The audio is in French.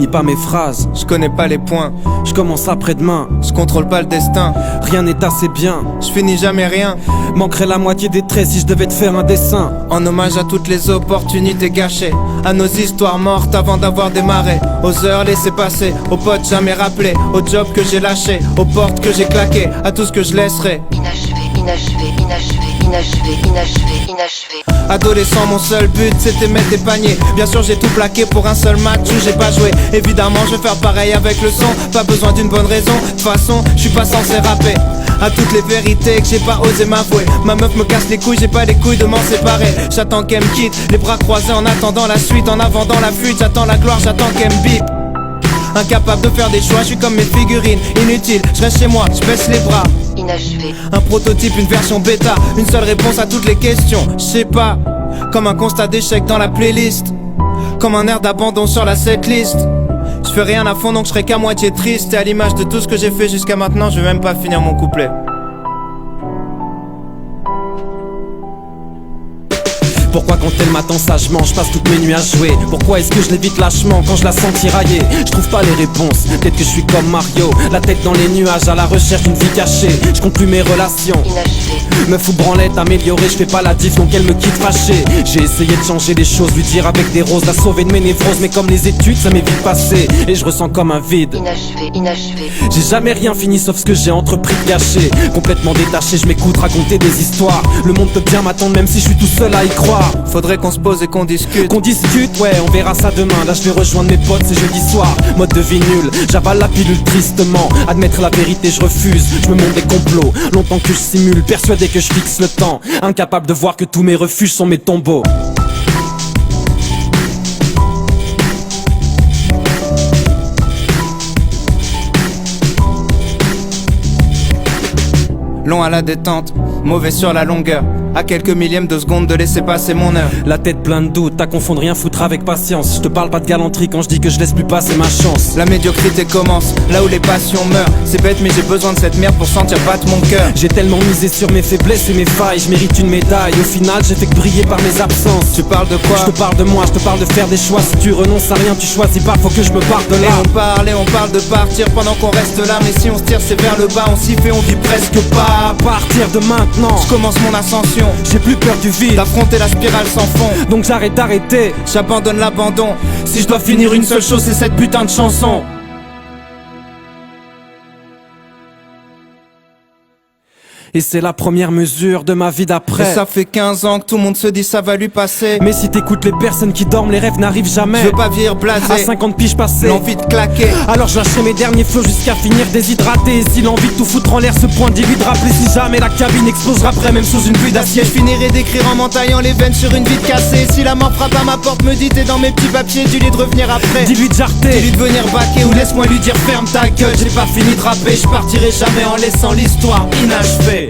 finis pas mes phrases. Je connais pas les points, Je commence après-demain. je contrôle pas le destin. Rien n'est assez bien. Je finis jamais rien. Manquerait la moitié des traits si je devais te faire un dessin. En hommage à toutes les opportunités gâchées, à nos histoires mortes avant d'avoir démarré, aux heures laissées passer, aux potes jamais rappelés, aux jobs que j'ai lâchés, aux portes que j'ai claquées, à tout ce que je laisserai. Inachevé. Adolescent, mon seul but c'était mettre des paniers. Bien sûr j'ai tout plaqué pour un seul match où j'ai pas joué. Évidemment je vais faire pareil avec le son. Pas besoin d'une bonne raison, de toute façon je suis pas censé rapper. À toutes les vérités que j'ai pas osé m'avouer. Ma meuf me casse les couilles, j'ai pas les couilles de m'en séparer. J'attends qu'elle me quitte, les bras croisés en attendant la suite. En avant dans la fuite, j'attends la gloire, j'attends qu'elle me bip. Incapable de faire des choix, je suis comme mes figurines. Inutile, je reste chez moi, je baisse les bras. Inachevé. Un prototype, une version bêta, une seule réponse à toutes les questions. Je sais pas, comme un constat d'échec dans la playlist, comme un air d'abandon sur la setlist. Je fais rien à fond donc je serai qu'à moitié triste. Et à l'image de tout ce que j'ai fait jusqu'à maintenant, je vais même pas finir mon couplet. Pourquoi quand elle m'attend sagement, je passe toutes mes nuits à jouer? Pourquoi est-ce que je l'évite lâchement quand je la sens tirailler? Je trouve pas les réponses, peut-être que je suis comme Mario, la tête dans les nuages à la recherche d'une vie cachée. Je compte plus mes relations, Inachevé. me fous branlette, améliorée, je fais pas la diff donc elle me quitte fâchée. J'ai essayé de changer les choses, lui dire avec des roses, la sauver de mes névroses. Mais comme les études ça m'est vite passé, et je ressens comme un vide. Inachevé. J'ai jamais rien fini sauf ce que j'ai entrepris de gâcher. Complètement détaché, je m'écoute raconter des histoires. Le monde peut bien m'attendre même si je suis tout seul à y croire. Faudrait qu'on se pose et qu'on discute. Qu'on discute, ouais, on verra ça demain. Là je vais rejoindre mes potes, c'est jeudi soir. Mode de vie nul, j'avale la pilule tristement. Admettre la vérité je refuse, je me montre des complots. Longtemps que je simule, persuadé que je fixe le temps. Incapable de voir que tous mes refuges sont mes tombeaux. Long à la détente, mauvais sur la longueur. À quelques millièmes de seconde de laisser passer mon heure. La tête pleine de doutes, à confondre rien foutre avec patience. Je te parle pas de galanterie quand je dis que je laisse plus passer ma chance. La médiocrité commence, là où les passions meurent. C'est bête mais j'ai besoin de cette merde pour sentir battre mon cœur. J'ai tellement misé sur mes faiblesses et mes failles, je mérite une médaille. Au final j'ai fait que briller par mes absences. Tu parles de quoi? Je te parle de moi, je te parle de faire des choix. Si tu renonces à rien, tu choisis pas, faut que je me parte de là. Et on parle de partir pendant qu'on reste là. Mais si on se tire c'est vers le bas, on s'y fait, on vit presque pas. À partir de maintenant, Je commence mon ascension, j'ai plus peur du vide, d'affronter la spirale sans fond. donc j'arrête d'arrêter. J'abandonne l'abandon. Si je dois finir une seule chose, c'est cette putain de chanson. Et c'est la première mesure de ma vie Et d'après. ça fait 15 ans que tout le monde se dit ça va lui passer. Mais si t'écoutes les personnes qui dorment, les rêves n'arrivent jamais. Je veux pas vieillir blasé, À 50 piges passées, l'envie de claquer. alors je lâcherai mes derniers flots jusqu'à finir déshydraté. Et si l'envie de tout foutre en l'air se pointe, dis-lui de rappeler. Si jamais la cabine explosera après, même sous une pluie d'acier. Je finirai d'écrire en m'entaillant les veines sur une vitre cassée. Si la mort frappe à ma porte, me dit t'es dans mes petits papiers, dis-lui de revenir après. Dis-lui de jarter, Dis-lui de venir baquer ou laisse-moi lui dire ferme ta gueule. J'ai pas fini de rapper, je partirai jamais en laissant l'histoire inachevée.